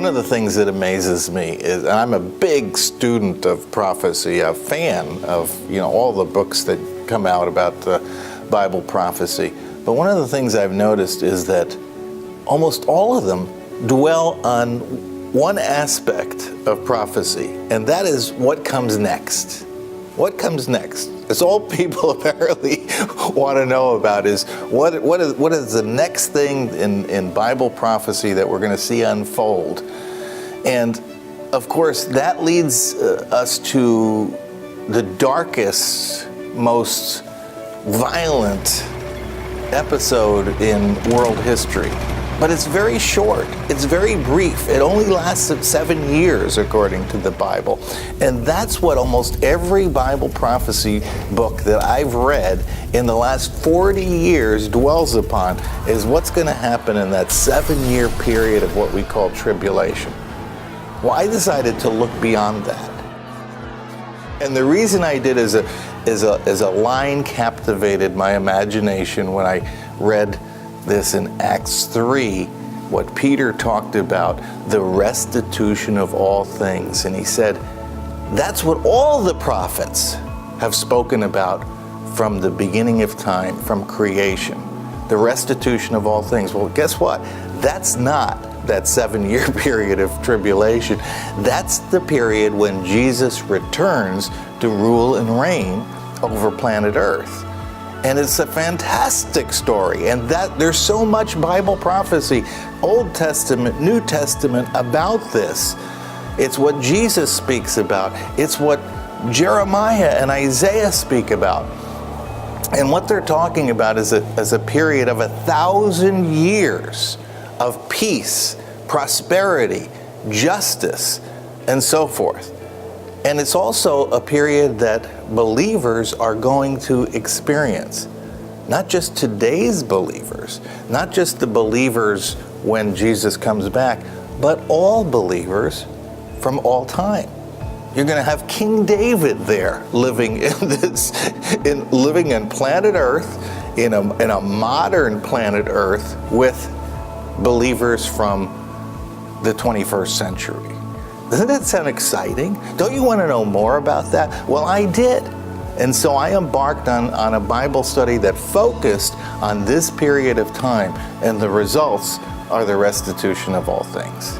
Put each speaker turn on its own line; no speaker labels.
One of the things that amazes me is, and I'm a big student of prophecy, a fan of all the books that come out about Bible prophecy. But one of the things I've noticed is that almost all of them dwell on one aspect of prophecy, and that is what comes next. What comes next? It's all people apparently want to know about is what is the next thing in Bible prophecy that we're going to see unfold. And of course that leads us to the darkest, most violent episode in world history. But it's very short, it's very brief. It only lasts 7 years according to the Bible. And that's what almost every Bible prophecy book that I've read in the last 40 years dwells upon, is what's going to happen in that 7-year period of what we call tribulation. Well, I decided to look beyond that. And the reason I did is a line captivated my imagination when I read this in Acts 3, what Peter talked about, the restitution of all things. And he said, that's what all the prophets have spoken about from the beginning of time, from creation, the restitution of all things. Well, guess what? That's not that 7-year period of tribulation. That's the period when Jesus returns to rule and reign over planet Earth. And it's a fantastic story, and that there's so much Bible prophecy, Old Testament, New Testament, about this. It's what Jesus speaks about. It's what Jeremiah and Isaiah speak about. And what they're talking about is a period of 1,000 years of peace, prosperity, justice, and so forth. And it's also a period that believers are going to experience. Not just today's believers, not just the believers when Jesus comes back, but all believers from all time. You're going to have King David there living living in planet Earth, in a modern planet Earth, with believers from the 21st century. Doesn't that sound exciting? Don't you want to know more about that? Well, I did. And so I embarked on a Bible study that focused on this period of time, and the results are the restitution of all things.